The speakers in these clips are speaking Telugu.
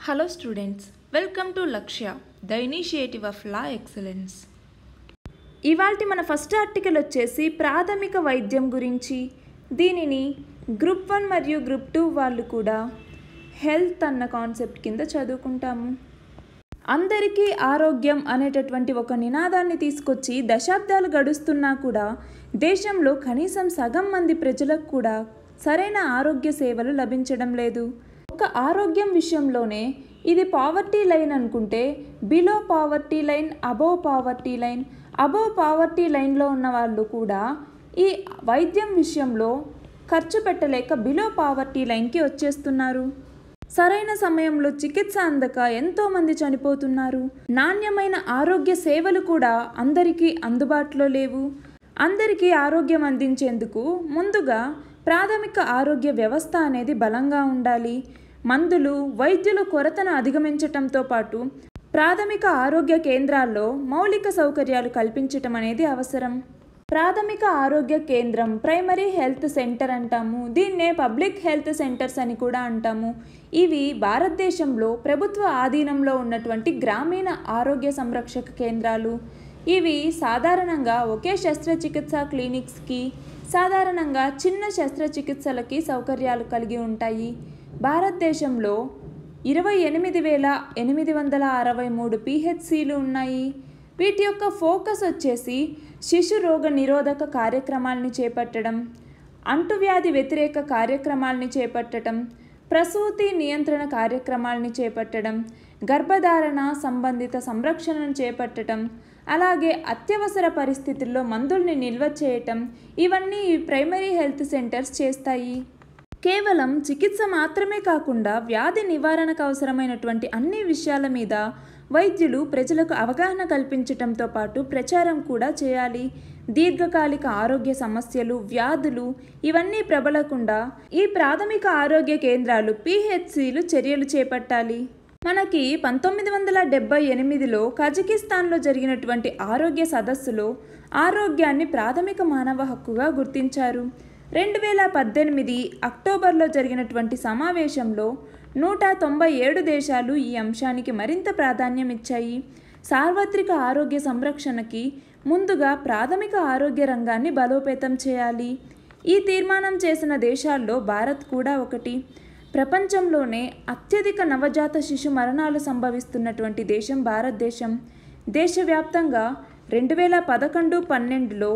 Hello students, welcome to Lakshya, the initiative of Law Excellence. ఇవాల్టి మన ఫస్ట్ ఆర్టికల్ వచ్చేసి ప్రాథమిక వైద్యం గురించి. దీనిని గ్రూప్ 1 మరియు గ్రూప్ 2 వాళ్ళు కూడా హెల్త్ అన్న కాన్సెప్ట్ కింద చదువుకుంటాము. అందరికీ ఆరోగ్యం అనేటటువంటి ఒక నినాదాన్ని తీసుకొచ్చి దశాబ్దాలు గడుస్తున్నా కూడా దేశంలో కనీసం సగం మంది ప్రజలకు కూడా సరైన ఆరోగ్య సేవలు లభించడం లేదు. ఒక ఆరోగ్యం విషయంలోనే ఇది పావర్టీ లైన్ అనుకుంటే below poverty line, above poverty line, above poverty లైన్లో ఉన్న వాళ్ళు కూడా ఈ వైద్యం విషయంలో ఖర్చు పెట్టలేక బిలో పావర్టీ లైన్కి వచ్చేస్తున్నారు. సరైన సమయంలో చికిత్స అందక ఎంతోమంది చనిపోతున్నారు. నాణ్యమైన ఆరోగ్య సేవలు కూడా అందరికీ అందుబాటులో లేవు. అందరికీ ఆరోగ్యం అందించేందుకు ముందుగా ప్రాథమిక ఆరోగ్య వ్యవస్థ అనేది బలంగా ఉండాలి. మందులు, వైద్యుల కొరతను అధిగమించటంతో పాటు ప్రాథమిక ఆరోగ్య కేంద్రాల్లో మౌలిక సౌకర్యాలు కల్పించటం అనేది అవసరం. ప్రాథమిక ఆరోగ్య కేంద్రం ప్రైమరీ హెల్త్ సెంటర్ అంటాము. దీన్నే పబ్లిక్ హెల్త్ సెంటర్స్ అని కూడా అంటాము. ఇవి భారతదేశంలో ప్రభుత్వ ఆధీనంలో ఉన్నటువంటి గ్రామీణ ఆరోగ్య సంరక్షక కేంద్రాలు. ఇవి సాధారణంగా ఒకే శస్త్రచికిత్సా క్లినిక్స్కి, సాధారణంగా చిన్న శస్త్రచికిత్సలకి సౌకర్యాలు కలిగి ఉంటాయి. భారతదేశంలో 28,863 పిహెచ్సిలు ఉన్నాయి. వీటి యొక్క ఫోకస్ వచ్చేసి శిశు రోగ నిరోధక కార్యక్రమాల్ని చేపట్టడం, అంటువ్యాధి వ్యతిరేక కార్యక్రమాల్ని చేపట్టడం, ప్రసూతి నియంత్రణ కార్యక్రమాల్ని చేపట్టడం, గర్భధారణ సంబంధిత సంరక్షణను చేపట్టడం, అలాగే అత్యవసర పరిస్థితుల్లో మందుల్ని నిల్వ చేయటం, ఇవన్నీ ఈ ప్రైమరీ హెల్త్ సెంటర్స్ చేస్తాయి. కేవలం చికిత్స మాత్రమే కాకుండా వ్యాధి నివారణకు అవసరమైనటువంటి అన్ని విషయాల మీద వైద్యులు ప్రజలకు అవగాహన కల్పించటంతో పాటు ప్రచారం కూడా చేయాలి. దీర్ఘకాలిక ఆరోగ్య సమస్యలు, వ్యాధులు ఇవన్నీ ప్రబలకుండా ఈ ప్రాథమిక ఆరోగ్య కేంద్రాలు పిహెచ్సిలు చర్యలు చేపట్టాలి. మనకి 1978లో కజకిస్తాన్లో జరిగినటువంటి ఆరోగ్య సదస్సులో ఆరోగ్యాన్ని ప్రాథమిక మానవ హక్కుగా గుర్తించారు. 2018 అక్టోబర్లో జరిగినటువంటి సమావేశంలో 197 దేశాలు ఈ అంశానికి మరింత ప్రాధాన్యం ఇచ్చాయి. సార్వత్రిక ఆరోగ్య సంరక్షణకి ముందుగా ప్రాథమిక ఆరోగ్య రంగాన్ని బలోపేతం చేయాలి. ఈ తీర్మానం చేసిన దేశాల్లో భారత్ కూడా ఒకటి. ప్రపంచంలోనే అత్యధిక నవజాత శిశు మరణాలు సంభవిస్తున్నటువంటి దేశం భారతదేశం. దేశవ్యాప్తంగా 2011-12లో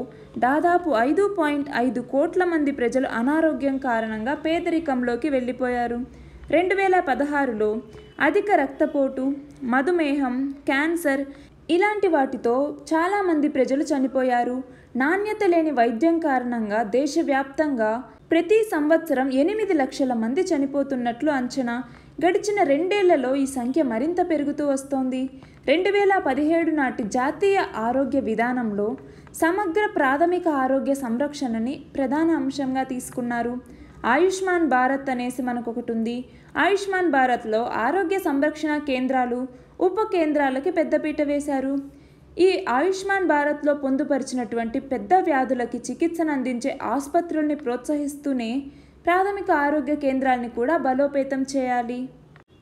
దాదాపు 5.5 కోట్ల మంది ప్రజలు అనారోగ్యం కారణంగా పేదరికంలోకి వెళ్ళిపోయారు. 2016లో అధిక రక్తపోటు, మధుమేహం, క్యాన్సర్ ఇలాంటి వాటితో చాలామంది ప్రజలు చనిపోయారు. నాణ్యత లేని వైద్యం కారణంగా దేశవ్యాప్తంగా ప్రతి సంవత్సరం 8 లక్షల మంది చనిపోతున్నట్లు అంచనా. గడిచిన 2 ఏళ్లలో ఈ సంఖ్య మరింత పెరుగుతూ వస్తోంది. 2017 నాటి జాతీయ ఆరోగ్య విధానంలో సమగ్ర ప్రాథమిక ఆరోగ్య సంరక్షణని ప్రధాన అంశంగా తీసుకున్నారు. ఆయుష్మాన్ భారత్ అనేసి మనకొకటి ఉంది. ఆయుష్మాన్ భారత్లో ఆరోగ్య సంరక్షణ కేంద్రాలు, ఉప కేంద్రాలకి పెద్దపీట వేశారు. ఈ ఆయుష్మాన్ భారత్లో పొందుపరిచినటువంటి పెద్ద వ్యాధులకి చికిత్సను అందించే ఆసుపత్రుల్ని ప్రోత్సహిస్తూనే ప్రాథమిక ఆరోగ్య కేంద్రాల్ని కూడా బలోపేతం చేయాలి.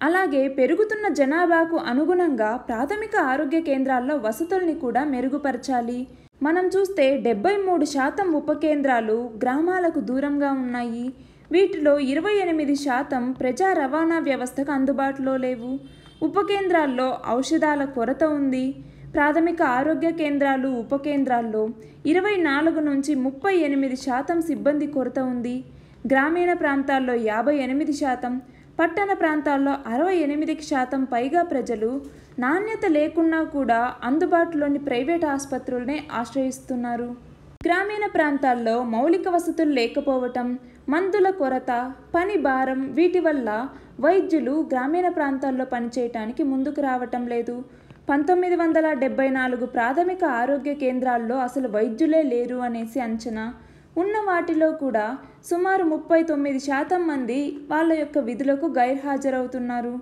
అలాగే పెరుగుతున్న జనాభాకు అనుగుణంగా ప్రాథమిక ఆరోగ్య కేంద్రాల్లో వసతుల్ని కూడా మెరుగుపరచాలి. మనం చూస్తే 73% ఉప కేంద్రాలు గ్రామాలకు దూరంగా ఉన్నాయి. వీటిలో 28% ప్రజా రవాణా వ్యవస్థకు అందుబాటులో లేవు. ఉప కేంద్రాల్లో ఔషధాల కొరత ఉంది. ప్రాథమిక ఆరోగ్య కేంద్రాలు, ఉప కేంద్రాల్లో 24-38% సిబ్బంది కొరత ఉంది. గ్రామీణ ప్రాంతాల్లో 58%, పట్టణ ప్రాంతాల్లో 68% పైగా ప్రజలు నాణ్యత లేకున్నా కూడా అందుబాటులోని ప్రైవేట్ ఆసుపత్రులనే ఆశ్రయిస్తున్నారు. గ్రామీణ ప్రాంతాల్లో మౌలిక వసతులు లేకపోవటం, మందుల కొరత, పని భారం వీటి వల్ల వైద్యులు గ్రామీణ ప్రాంతాల్లో పనిచేయటానికి ముందుకు రావటం లేదు. 1974 ప్రాథమిక ఆరోగ్య కేంద్రాల్లో అసలు వైద్యులే లేరు అనేసి అంచనా. ఉన్న వాటిలో కూడా సుమారు 39% మంది వాళ్ళ యొక్క విధులకు గైర్హాజరవుతున్నారు.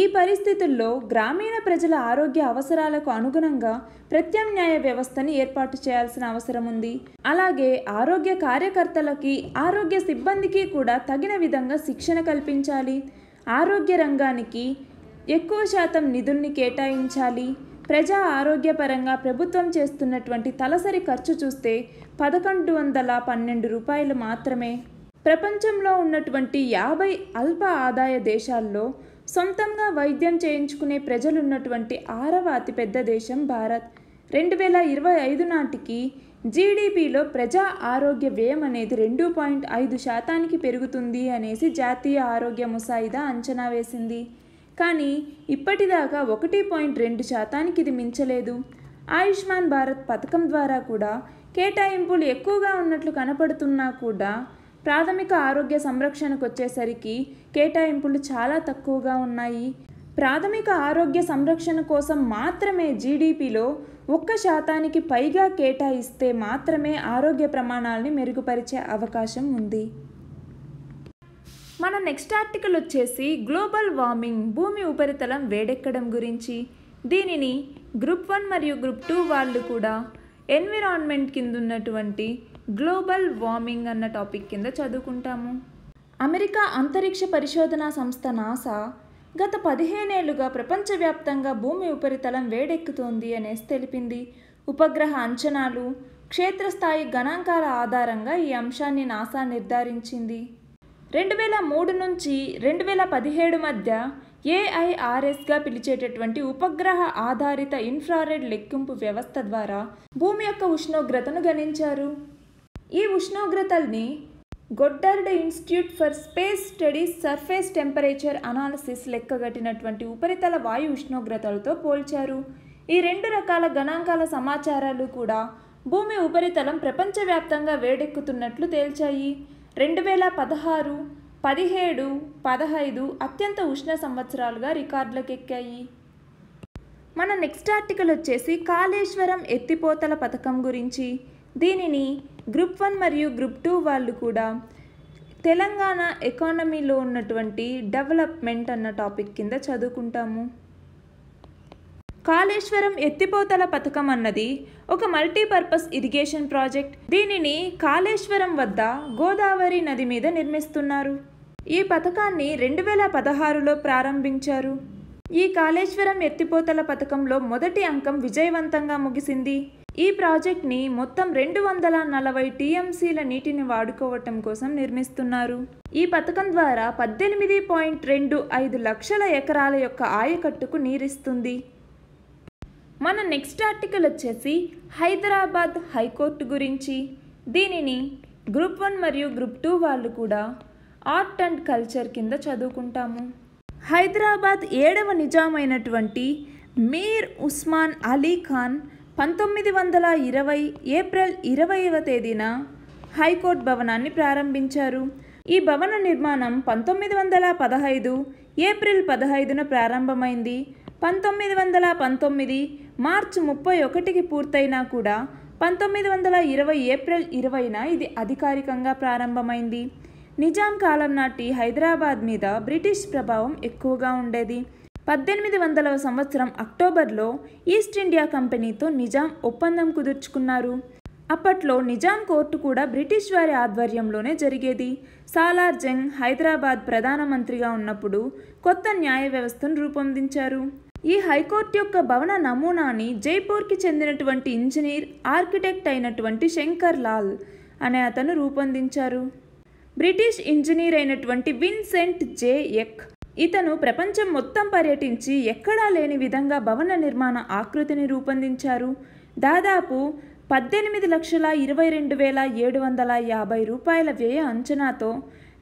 ఈ పరిస్థితుల్లో గ్రామీణ ప్రజల ఆరోగ్య అవసరాలకు అనుగుణంగా ప్రత్యామ్నాయ వ్యవస్థని ఏర్పాటు చేయాల్సిన అవసరం ఉంది. అలాగే ఆరోగ్య కార్యకర్తలకి, ఆరోగ్య సిబ్బందికి కూడా తగిన విధంగా శిక్షణ కల్పించాలి. ఆరోగ్య రంగానికి ఎక్కువ శాతం నిధుల్ని కేటాయించాలి. ప్రజా ఆరోగ్యపరంగా ప్రభుత్వం చేస్తున్నటువంటి తలసరి ఖర్చు చూస్తే 1112 రూపాయలు మాత్రమే. ప్రపంచంలో ఉన్నటువంటి 50 అల్ప ఆదాయ దేశాల్లో సొంతంగా వైద్యం చేయించుకునే ప్రజలున్నటువంటి 6వ అతిపెద్ద దేశం భారత్. 2025 నాటికి జీడిపిలో ప్రజా ఆరోగ్య వ్యయం అనేది 2.5% పెరుగుతుంది అనేసి జాతీయ ఆరోగ్య ముసాయిదా అంచనా వేసింది. కానీ ఇప్పటిదాకా 1.2% ఇది మించలేదు. ఆయుష్మాన్ భారత్ పథకం ద్వారా కూడా కేటాయింపులు ఎక్కువగా ఉన్నట్లు కనపడుతున్నా కూడా ప్రాథమిక ఆరోగ్య సంరక్షణకు వచ్చేసరికి కేటాయింపులు చాలా తక్కువగా ఉన్నాయి. ప్రాథమిక ఆరోగ్య సంరక్షణ కోసం మాత్రమే జీడిపిలో 1% పైగా కేటాయిస్తే మాత్రమే ఆరోగ్య ప్రమాణాలని మెరుగుపరిచే అవకాశం ఉంది. మన నెక్స్ట్ ఆర్టికల్ వచ్చేసి గ్లోబల్ వార్మింగ్, భూమి ఉపరితలం వేడెక్కడం గురించి. దీనిని గ్రూప్ 1 మరియు గ్రూప్ 2 వాళ్ళు కూడా ఎన్విరాన్మెంట్ కింద ఉన్నటువంటి గ్లోబల్ వార్మింగ్ అన్న టాపిక్ కింద చదువుకుంటాము. అమెరికా అంతరిక్ష పరిశోధనా సంస్థ నాసా గత 15 ఏళ్లుగా ప్రపంచవ్యాప్తంగా భూమి ఉపరితలం వేడెక్కుతోంది అనేసి తెలిపింది. ఉపగ్రహ అంచనాలు, క్షేత్రస్థాయి గణాంకాల ఆధారంగా ఈ అంశాన్ని నాసా నిర్ధారించింది. 2003 నుంచి 2017 మధ్య AIRSగా పిలిచేటటువంటి ఉపగ్రహ ఆధారిత ఇన్ఫ్రారెడ్ లెక్కింపు వ్యవస్థ ద్వారా భూమి యొక్క ఉష్ణోగ్రతను గణించారు. ఈ ఉష్ణోగ్రతల్ని Goddard institute for space studies surface temperature analysis లెక్కగట్టినటువంటి ఉపరితల వాయు ఉష్ణోగ్రతలతో పోల్చారు. ఈ 2 రకాల గణాంకాల సమాచారాలు కూడా భూమి ఉపరితలం ప్రపంచవ్యాప్తంగా వేడెక్కుతున్నట్లు తేల్చాయి. 2016, 17, 15 అత్యంత ఉష్ణ సంవత్సరాలుగా రికార్డులకు ఎక్కాయి. మన నెక్స్ట్ ఆర్టికల్ వచ్చేసి కాళేశ్వరం ఎత్తిపోతల పథకం గురించి. దీనిని గ్రూప్ 1 మరియు గ్రూప్ 2 వాళ్ళు కూడా తెలంగాణ ఎకానమీలో ఉన్నటువంటి డెవలప్మెంట్ అన్న టాపిక్ కింద చదువుకుంటాము. కాళేశ్వరం ఎత్తిపోతల పథకం అన్నది ఒక మల్టీపర్పస్ ఇరిగేషన్ ప్రాజెక్ట్. దీనిని కాళేశ్వరం వద్ద గోదావరి నది మీద నిర్మిస్తున్నారు. ఈ పథకాన్ని 2016లో ప్రారంభించారు. ఈ కాళేశ్వరం ఎత్తిపోతల పథకంలో మొదటి అంకం విజయవంతంగా ముగిసింది. ఈ ప్రాజెక్ట్ని మొత్తం 240 టీఎంసీల నీటిని వాడుకోవటం కోసం నిర్మిస్తున్నారు. ఈ పథకం ద్వారా 18.25 లక్షల ఎకరాల యొక్క ఆయకట్టుకు నీరిస్తుంది. మన నెక్స్ట్ ఆర్టికల్ వచ్చేసి హైదరాబాద్ హైకోర్టు గురించి. దీనిని గ్రూప్ 1 మరియు గ్రూప్ 2 వాళ్ళు కూడా ఆర్ట్ అండ్ కల్చర్ కింద చదువుకుంటాము. హైదరాబాద్ 7వ నిజామైనటువంటి మీర్ ఉస్మాన్ అలీ ఖాన్ 1920 ఏప్రిల్ 20వ తేదీన హైకోర్టు భవనాన్ని ప్రారంభించారు. ఈ భవన నిర్మాణం 1915 ఏప్రిల్ 15న ప్రారంభమైంది. 1919 మార్చి 31కి పూర్తయినా కూడా 1920 ఏప్రిల్ 20న ఇది అధికారికంగా ప్రారంభమైంది. నిజాం కాలం నాటి హైదరాబాద్ మీద బ్రిటిష్ ప్రభావం ఎక్కువగా ఉండేది. 1800వ సంవత్సరం అక్టోబర్లో ఈస్ట్ ఇండియా కంపెనీతో నిజాం ఒప్పందం కుదుర్చుకున్నారు. అప్పట్లో నిజాం కోర్టు కూడా బ్రిటిష్ వారి ఆధ్వర్యంలోనే జరిగేది. సాలార్ జంగ్ హైదరాబాద్ ప్రధానమంత్రిగా ఉన్నప్పుడు కొత్త న్యాయ వ్యవస్థను రూపొందించారు. ఈ హైకోర్టు యొక్క భవన నమూనాని జైపూర్కి చెందినటువంటి ఇంజనీర్, ఆర్కిటెక్ట్ అయినటువంటి శంకర్ లాల్ అనే అతను రూపొందించారు. బ్రిటిష్ ఇంజనీర్ అయినటువంటి విన్సెంట్ జే ఎక్ ఇతను ప్రపంచం మొత్తం పర్యటించి ఎక్కడా లేని విధంగా భవన నిర్మాణ ఆకృతిని రూపొందించారు. దాదాపు 18,22,750 రూపాయల వ్యయ అంచనాతో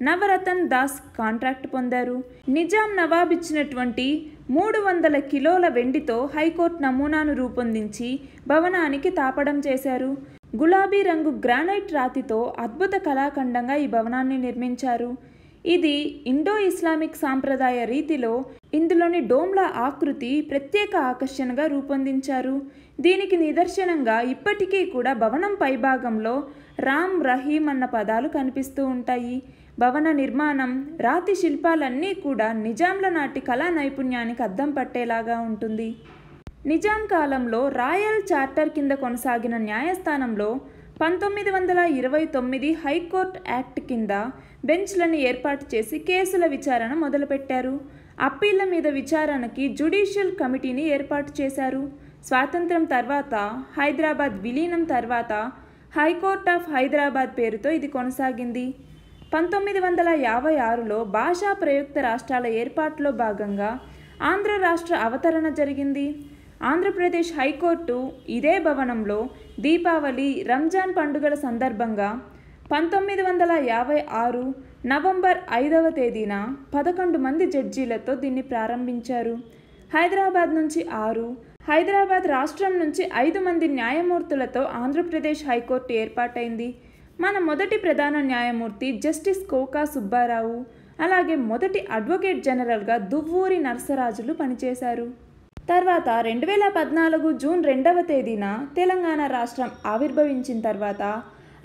నవరతన్ దాస్ కాంట్రాక్ట్ పొందారు. నిజాం నవాబ్ ఇచ్చినటువంటి 300 కిలోల వెండితో హైకోర్టు నమూనాను రూపొందించి భవనానికి తాపడం చేశారు. గులాబీ రంగు గ్రానైట్ రాతితో అద్భుత కళాఖండంగా ఈ భవనాన్ని నిర్మించారు. ఇది ఇండో ఇస్లామిక్ సాంప్రదాయ రీతిలో ఇందులోని డోమ్ల ఆకృతి ప్రత్యేక ఆకర్షణగా రూపొందించారు. దీనికి నిదర్శనంగా ఇప్పటికీ కూడా భవనం పైభాగంలో రామ్, రహీం అన్న పదాలు కనిపిస్తూ ఉంటాయి. భవన నిర్మాణం, రాతి శిల్పాలన్నీ కూడా నిజాంల నాటి కళా నైపుణ్యానికి అద్దం పట్టేలాగా ఉంటుంది. నిజాం కాలంలో రాయల్ చార్టర్ కింద కొనసాగిన న్యాయస్థానంలో 1929 హైకోర్టు యాక్ట్ కింద బెంచ్లను ఏర్పాటు చేసి కేసుల విచారణ మొదలుపెట్టారు. అప్పీళ్ల మీద విచారణకి జ్యుడిషియల్ కమిటీని ఏర్పాటు చేశారు. స్వాతంత్రం తర్వాత హైదరాబాద్ విలీనం తర్వాత హైకోర్ట్ ఆఫ్ హైదరాబాద్ పేరుతో ఇది కొనసాగింది. 1956లో భాషా ప్రయుక్త రాష్ట్రాల ఏర్పాటులో భాగంగా ఆంధ్ర రాష్ట్ర అవతరణ జరిగింది. ఆంధ్రప్రదేశ్ హైకోర్టు ఇదే భవనంలో దీపావళి, రంజాన్ పండుగల సందర్భంగా 1956 నవంబర్ 5వ తేదీన 11 మంది జడ్జీలతో దీన్ని ప్రారంభించారు. హైదరాబాద్ నుంచి 6, హైదరాబాద్ రాష్ట్రం నుంచి 5 మంది న్యాయమూర్తులతో ఆంధ్రప్రదేశ్ హైకోర్టు ఏర్పాటైంది. మన మొదటి ప్రధాన న్యాయమూర్తి జస్టిస్ కోకా సుబ్బారావు, అలాగే మొదటి అడ్వకేట్ జనరల్గా దువ్వూరి నరసరాజులు పనిచేశారు. తర్వాత 2014 జూన్ 2వ తేదీన తెలంగాణ రాష్ట్రం ఆవిర్భవించిన తర్వాత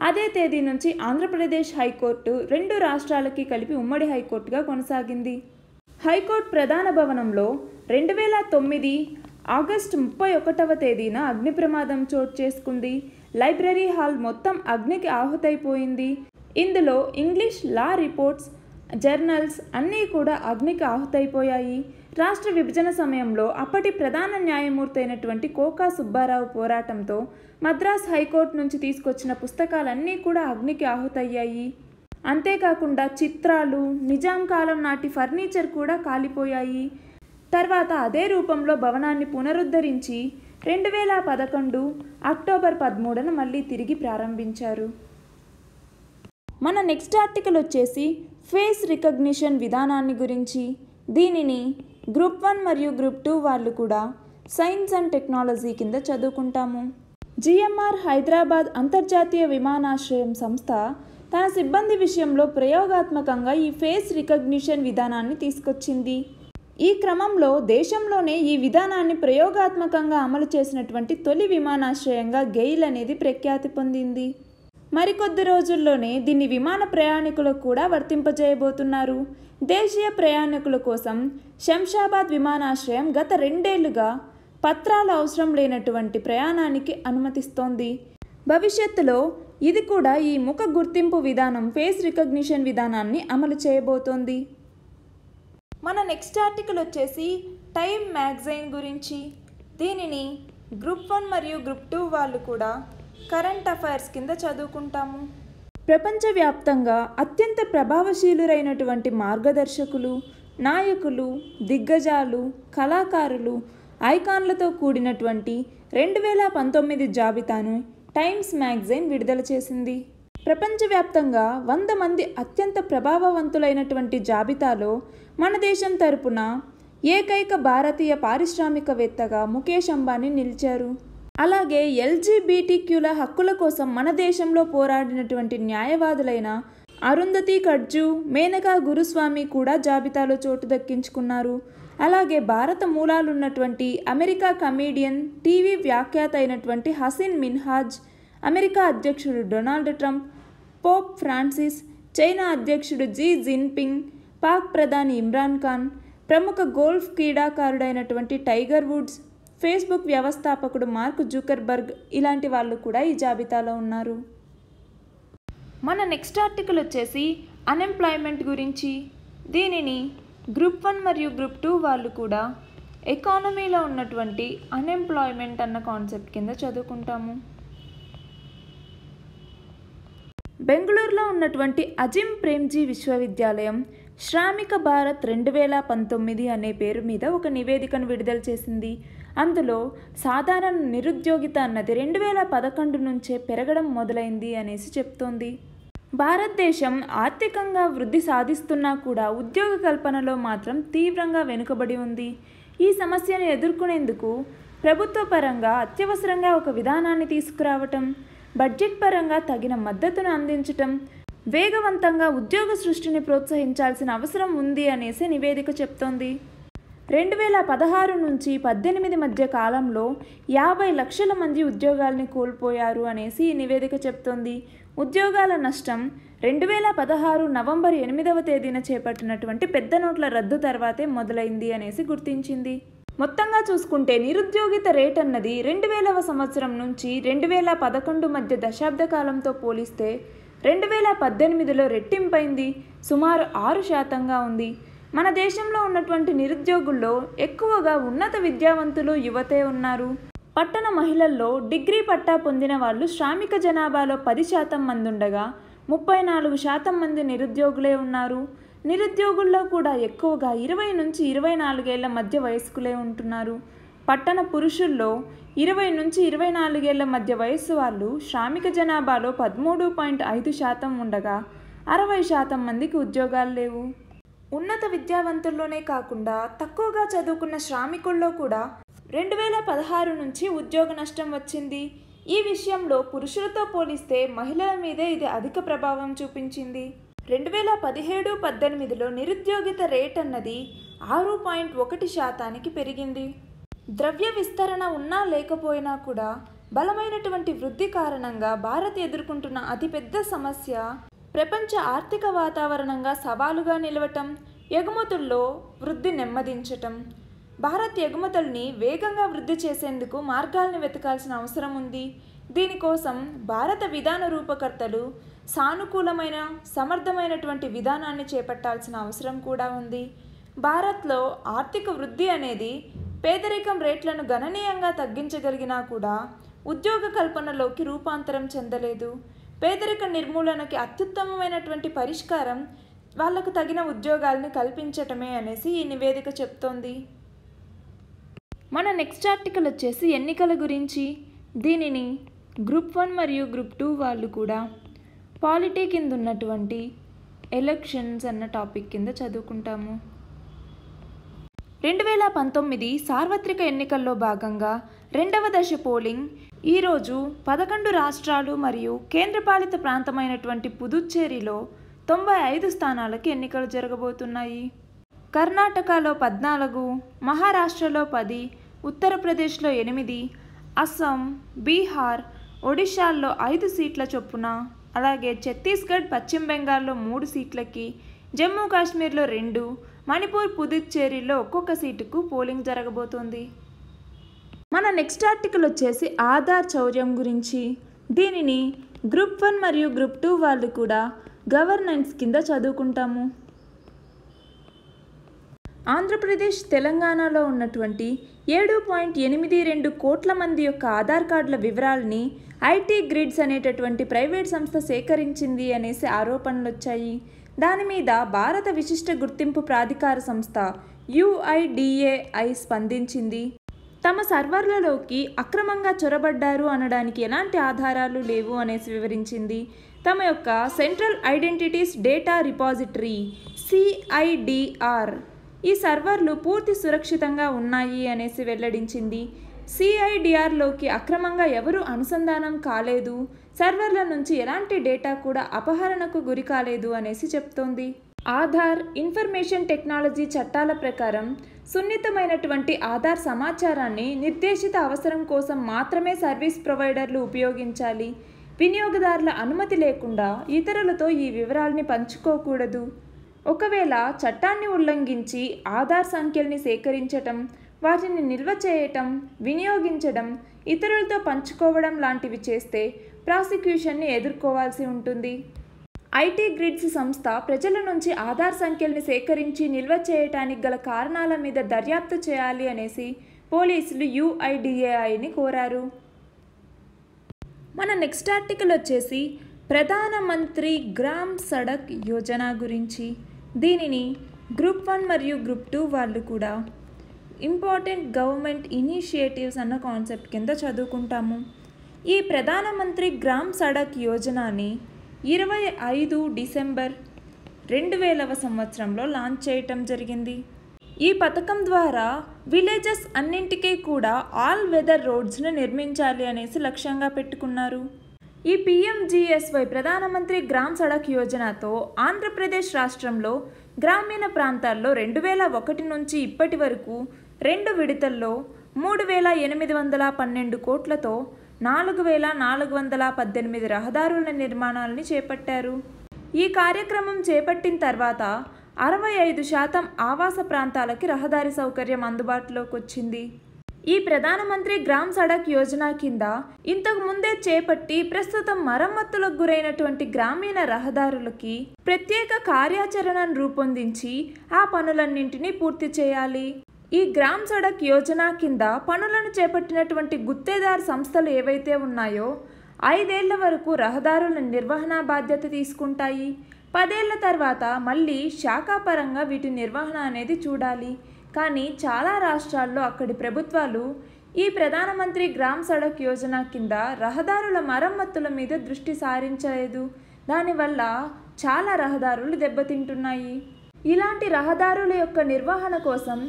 అదే తేదీ నుంచి ఆంధ్రప్రదేశ్ హైకోర్టు 2 రాష్ట్రాలకి కలిపి ఉమ్మడి హైకోర్టుగా కొనసాగింది. హైకోర్టు ప్రధాన భవనంలో 2009 ఆగస్టు 31వ తేదీన అగ్ని ప్రమాదం చోటు చేసుకుంది. లైబ్రరీ హాల్ మొత్తం అగ్నికి ఆహుతైపోయింది. ఇందులో ఇంగ్లీష్ లా రిపోర్ట్స్, జర్నల్స్ అన్నీ కూడా అగ్నికి ఆహుతైపోయాయి. రాష్ట్ర విభజన సమయంలో అప్పటి ప్రధాన న్యాయమూర్తి అయినటువంటి కోకా సుబ్బారావు పోరాటంతో మద్రాస్ హైకోర్టు నుంచి తీసుకొచ్చిన పుస్తకాలన్నీ కూడా అగ్నికి ఆహుతయ్యాయి. అంతేకాకుండా చిత్రాలు, నిజాం కాలం నాటి ఫర్నిచర్ కూడా కాలిపోయాయి. తర్వాత అదే రూపంలో భవనాన్ని పునరుద్ధరించి 2011 అక్టోబర్ 13న మళ్ళీ తిరిగి ప్రారంభించారు. మన నెక్స్ట్ ఆర్టికల్ వచ్చేసి ఫేస్ రికగ్నిషన్ విధానాన్ని గురించి. దీనిని గ్రూప్ 1 మరియు గ్రూప్ 2 వాళ్ళు కూడా సైన్స్ అండ్ టెక్నాలజీ కింద చదువుకుంటాము. జిఎంఆర్ హైదరాబాద్ అంతర్జాతీయ విమానాశ్రయం సంస్థ తన సిబ్బంది విషయంలో ప్రయోగాత్మకంగా ఈ ఫేస్ రికగ్నిషన్ విధానాన్ని తీసుకొచ్చింది. ఈ క్రమంలో దేశంలోనే ఈ విధానాన్ని ప్రయోగాత్మకంగా అమలు చేసినటువంటి తొలి విమానాశ్రయంగా గెయిల్ అనేది ప్రఖ్యాతి పొందింది. మరికొద్ది రోజుల్లోనే దీన్ని విమాన ప్రయాణికులకు కూడా వర్తింపజేయబోతున్నారు. దేశీయ ప్రయాణికుల కోసం శంషాబాద్ విమానాశ్రయం గత 2 ఏళ్లుగా పత్రాలు అవసరం లేనటువంటి ప్రయాణానికి అనుమతిస్తోంది. భవిష్యత్తులో ఇది కూడా ఈ ముఖ గుర్తింపు విధానం, ఫేస్ రికగ్నిషన్ విధానాన్ని అమలు చేయబోతోంది. మన నెక్స్ట్ ఆర్టికల్ వచ్చేసి టైమ్ మ్యాగజైన్ గురించి. దీనిని గ్రూప్ 1 మరియు గ్రూప్ 2 వాళ్ళు కూడా కరెంట్ అఫైర్స్ కింద చదువుకుంటాము. ప్రపంచవ్యాప్తంగా అత్యంత ప్రభావశీలురైనటువంటి మార్గదర్శకులు, నాయకులు, దిగ్గజాలు, కళాకారులు, ఐకాన్లతో కూడినటువంటి 2019 జాబితాను టైమ్స్ మ్యాగజైన్ విడుదల చేసింది. ప్రపంచవ్యాప్తంగా 100 మంది అత్యంత ప్రభావవంతులైనటువంటి జాబితాలో మన దేశం తరపున ఏకైక భారతీయ పారిశ్రామికవేత్తగా ముఖేష్ అంబానీ నిలిచారు. అలాగే ఎల్జీబీటీక్యూల హక్కుల కోసం మన దేశంలో పోరాడినటువంటి న్యాయవాదులైన అరుంధతి కడ్జు, మేనకా గురుస్వామి కూడా జాబితాలో చోటు దక్కించుకున్నారు. అలాగే భారత మూలాలున్నటువంటి అమెరికా కమీడియన్, టీవీ వ్యాఖ్యాత అయినటువంటి హసీన్ మిన్హాజ్, అమెరికా అధ్యక్షుడు Donald Trump, Pope Francis, China అధ్యక్షుడు జీ జిన్పింగ్, పాక్ ప్రధాని ఇమ్రాన్ ఖాన్, ప్రముఖ గోల్ఫ్ క్రీడాకారుడైనటువంటి టైగర్ వుడ్స్, ఫేస్బుక్ వ్యవస్థాపకుడు మార్క్ జుకర్బర్గ్ ఇలాంటి వాళ్ళు కూడా ఈ జాబితాలో ఉన్నారు. మన నెక్స్ట్ ఆర్టికల్ వచ్చేసి అన్ఎంప్లాయ్మెంట్ గురించి. దీనిని గ్రూప్ 1 మరియు గ్రూప్ 2 వాళ్ళు కూడా ఎకానమీలో ఉన్నటువంటి అన్ఎంప్లాయ్మెంట్ అన్న కాన్సెప్ట్ కింద చదువుకుంటాము. బెంగళూరులో ఉన్నటువంటి అజిం ప్రేమ్జీ విశ్వవిద్యాలయం శ్రామిక భారత్ 2019 అనే పేరు మీద ఒక నివేదికను విడుదల చేసింది. అందులో సాధారణ నిరుద్యోగిత అన్నది 2011 నుంచే పెరగడం మొదలైంది అనేసి చెప్తోంది. భారతదేశం ఆర్థికంగా వృద్ధి సాధిస్తున్నా కూడా ఉద్యోగ కల్పనలో మాత్రం తీవ్రంగా వెనుకబడి ఉంది. ఈ సమస్యను ఎదుర్కొనేందుకు ప్రభుత్వ పరంగా అత్యవసరంగా ఒక విధానాన్ని తీసుకురావటం, బడ్జెట్ పరంగా తగిన మద్దతును అందించటం, వేగవంతంగా ఉద్యోగ సృష్టిని ప్రోత్సహించాల్సిన అవసరం ఉంది అనేసి నివేదిక చెప్తోంది. 2016 నుంచి 18 మధ్య కాలంలో 50 లక్షల మంది ఉద్యోగాల్ని కోల్పోయారు అనేసి ఈ నివేదిక చెప్తోంది. ఉద్యోగాల నష్టం 2016 నవంబర్ 8వ తేదీన చేపట్టినటువంటి పెద్ద నోట్ల రద్దు తర్వాతే మొదలైంది అనేసి గుర్తించింది. మొత్తంగా చూసుకుంటే నిరుద్యోగిత రేట్ అన్నది 2000వ సంవత్సరం నుంచి 2011 మధ్య దశాబ్ద కాలంతో పోలిస్తే 2018లో రెట్టింపైంది, సుమారు 6% ఉంది. మన దేశంలో ఉన్నటువంటి నిరుద్యోగుల్లో ఎక్కువగా ఉన్నత విద్యావంతులు యువతే ఉన్నారు. పట్టణ మహిళల్లో డిగ్రీ పట్టా పొందిన వాళ్ళు శ్రామిక జనాభాలో 10% మంది ఉండగా 34% మంది నిరుద్యోగులే ఉన్నారు. నిరుద్యోగుల్లో కూడా ఎక్కువగా 20 నుంచి 24 ఏళ్ల మధ్య వయస్కులే ఉంటున్నారు. పట్టణ పురుషుల్లో 20 నుంచి 24 ఏళ్ల మధ్య వయస్సు వాళ్ళు శ్రామిక జనాభాలో 13.5% ఉండగా 60% మందికి ఉద్యోగాలు లేవు. ఉన్నత విద్యావంతుల్లోనే కాకుండా తక్కువగా చదువుకున్న శ్రామికుల్లో కూడా 2016 నుంచి ఉద్యోగ నష్టం వచ్చింది. ఈ విషయంలో పురుషులతో పోలిస్తే మహిళల మీదే ఇది అధిక ప్రభావం చూపించింది. 2017-18లో నిరుద్యోగిత రేట్ అన్నది 6.1% పెరిగింది. ద్రవ్య విస్తరణ ఉన్నా లేకపోయినా కూడా బలమైనటువంటి వృద్ధి కారణంగా భారత్ ఎదుర్కొంటున్న అతిపెద్ద సమస్య ప్రపంచ ఆర్థిక వాతావరణంగా సవాలుగా నిలవటం, ఎగుమతుల్లో వృద్ధి నెమ్మదించటం. భారత్ ఎగుమతుల్ని వేగంగా వృద్ధి చేసేందుకు మార్గాలను వెతకాల్సిన అవసరం ఉంది. దీనికోసం భారత విధాన రూపకర్తలు సానుకూలమైన సమర్థమైనటువంటి విధానాన్ని చేపట్టాల్సిన అవసరం కూడా ఉంది. భారత్లో ఆర్థిక వృద్ధి అనేది పేదరికం రేట్లను గణనీయంగా తగ్గించగలిగినా కూడా ఉద్యోగ కల్పనలోకి రూపాంతరం చెందలేదు. పేదరిక నిర్మూలనకి అత్యుత్తమమైనటువంటి పరిష్కారం వాళ్లకు తగిన ఉద్యోగాలను కల్పించటమే అనేసి ఈ నివేదిక చెప్తోంది. మన నెక్స్ట్ ఆర్టికల్ వచ్చేసి ఎన్నికల గురించి. దీనిని గ్రూప్ 1 మరియు గ్రూప్ 2 వాళ్ళు కూడా పాలిటీ కింద ఉన్నటువంటి ఎలక్షన్స్ అన్న టాపిక్ కింద చదువుకుంటాము. 2019 సార్వత్రిక ఎన్నికల్లో భాగంగా రెండవ దశ పోలింగ్ ఈరోజు 11 రాష్ట్రాలు మరియు కేంద్రపాలిత ప్రాంతమైనటువంటి పుదుచ్చేరిలో 95 స్థానాలకు ఎన్నికలు జరగబోతున్నాయి. కర్ణాటకలో 14, మహారాష్ట్రలో 10, ఉత్తరప్రదేశ్లో 8, అస్సాం, బీహార్, ఒడిశాల్లో 5 సీట్ల చొప్పున, అలాగే ఛత్తీస్గఢ్, పశ్చిమ బెంగాల్లో 3 సీట్లకి, జమ్మూ కాశ్మీర్లో 2, మణిపూర్, పుదుచ్చేరిలో ఒక్కొక్క సీటుకు పోలింగ్ జరగబోతోంది. మన నెక్స్ట్ ఆర్టికల్ వచ్చేసి ఆధార్ చౌర్యం గురించి. దీనిని గ్రూప్ 1 మరియు గ్రూప్ 2 వాళ్ళు కూడా గవర్నెన్స్ కింద చదువుకుంటాము. ఆంధ్రప్రదేశ్, తెలంగాణలో ఉన్నటువంటి 7.82 కోట్ల మంది యొక్క ఆధార్ కార్డుల వివరాలని ఐటీ గ్రిడ్స్ అనేటటువంటి ప్రైవేట్ సంస్థ సేకరించింది అనేసి ఆరోపణలు వచ్చాయి. దాని మీద భారత విశిష్ట గుర్తింపు ప్రాధికార సంస్థ UIDAI స్పందించింది. తమ సర్వర్లలోకి అక్రమంగా చొరబడ్డారు అనడానికి ఎలాంటి ఆధారాలు లేవు అనేసి వివరించింది. తమ యొక్క central identities data repository CIDR ఈ సర్వర్లు పూర్తి సురక్షితంగా ఉన్నాయి అనేసి వెల్లడించింది. CIDRలోకి అక్రమంగా ఎవరూ అనుసంధానం కాలేదు, సర్వర్ల నుంచి ఎలాంటి డేటా కూడా అపహరణకు గురి కాలేదు అనేసి చెప్తోంది. ఆధార్ ఇన్ఫర్మేషన్ టెక్నాలజీ చట్టాల ప్రకారం సున్నితమైనటువంటి ఆధార్ సమాచారాన్ని నిర్దేశిత అవసరం కోసం మాత్రమే సర్వీస్ ప్రొవైడర్లు ఉపయోగించాలి. వినియోగదారుల అనుమతి లేకుండా ఇతరులతో ఈ వివరాల్ని పంచుకోకూడదు. ఒకవేళ చట్టాన్ని ఉల్లంఘించి ఆధార్ సంఖ్యల్ని సేకరించటం, వాటిని నిల్వ చేయటం, వినియోగించడం, ఇతరులతో పంచుకోవడం లాంటివి చేస్తే ప్రాసిక్యూషన్ని ఎదుర్కోవాల్సి ఉంటుంది. ఐటీ గ్రిడ్స్ సంస్థ ప్రజల నుంచి ఆధార్ సంఖ్యల్ని సేకరించి నిల్వ చేయటానికి గల కారణాల మీద దర్యాప్తు చేయాలి అనేసి పోలీసులు UIDAIని కోరారు. మన నెక్స్ట్ ఆర్టికల్ వచ్చేసి ప్రధానమంత్రి గ్రామ్ సడక్ యోజన గురించి. దీనిని గ్రూప్ 1 మరియు గ్రూప్ 2 వాళ్ళు కూడా ఇంపార్టెంట్ గవర్నమెంట్ ఇనిషియేటివ్స్ అన్న కాన్సెప్ట్ కింద చదువుకుంటాము. ఈ ప్రధానమంత్రి గ్రామ్ సడక్ యోజనని 25 డిసెంబర్ 2000వ సంవత్సరంలో లాంచ్ చేయటం జరిగింది. ఈ పథకం ద్వారా విలేజెస్ అన్నింటికీ కూడా ఆల్ వెదర్ రోడ్స్ను నిర్మించాలి అనేసి లక్ష్యంగా పెట్టుకున్నారు. ఈ PMGSY ప్రధానమంత్రి గ్రామ్ సడక్ యోజనతో ఆంధ్రప్రదేశ్ రాష్ట్రంలో గ్రామీణ ప్రాంతాల్లో 2001 నుంచి ఇప్పటి వరకు 2 విడతల్లో 3,812 కోట్లతో 4,418 రహదారుల నిర్మాణాలని చేపట్టారు. ఈ కార్యక్రమం చేపట్టిన తర్వాత 65% ఆవాస ప్రాంతాలకి రహదారి సౌకర్యం అందుబాటులోకి వచ్చింది. ఈ ప్రధానమంత్రి గ్రామ్ సడక్ యోజన కింద ఇంతకు ముందే చేపట్టి ప్రస్తుతం మరమ్మతులకు గురైనటువంటి గ్రామీణ రహదారులకి ప్రత్యేక కార్యాచరణను రూపొందించి ఆ పనులన్నింటినీ పూర్తి చేయాలి. ఈ గ్రామ్ సడక్ యోజన కింద పనులను చేపట్టినటువంటి గుత్తేదారు సంస్థలు ఏవైతే ఉన్నాయో 5 ఏళ్ల వరకు రహదారుల నిర్వహణ బాధ్యత తీసుకుంటాయి. 10 ఏళ్ల తర్వాత మళ్ళీ శాఖాపరంగా వీటి నిర్వహణ అనేది చూడాలి. కానీ చాలా రాష్ట్రాల్లో అక్కడి ప్రభుత్వాలు ఈ ప్రధానమంత్రి గ్రామ్ సడక్ యోజన కింద రహదారుల మరమ్మతుల మీద దృష్టి సారించలేదు. దానివల్ల చాలా రహదారులు దెబ్బతింటున్నాయి. ఇలాంటి రహదారుల యొక్క నిర్వహణ కోసం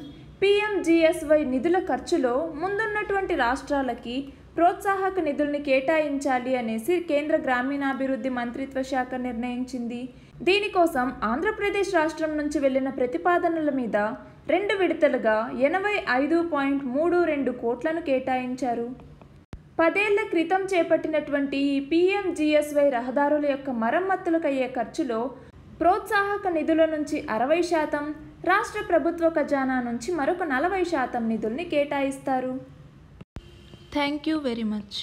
PMGSY నిధుల ఖర్చులో ముందున్నటువంటి రాష్ట్రాలకి ప్రోత్సాహక నిధుల్ని కేటాయించాలి అనేసి కేంద్ర గ్రామీణాభివృద్ధి మంత్రిత్వ శాఖ నిర్ణయించింది. దీనికోసం ఆంధ్రప్రదేశ్ రాష్ట్రం నుంచి వెళ్లిన ప్రతిపాదనల మీద 2 విడతలుగా 85.32 కోట్లను కేటాయించారు. 10 ఏళ్ల క్రితం చేపట్టినటువంటి ఈ PMGSY రహదారుల యొక్క మరమ్మతులకు అయ్యే ఖర్చులో ప్రోత్సాహక నిధుల నుంచి 60%, రాష్ట్ర ప్రభుత్వ ఖజానా నుంచి మరొక 40% నిధుల్ని కేటాయిస్తారు. Thank you very much.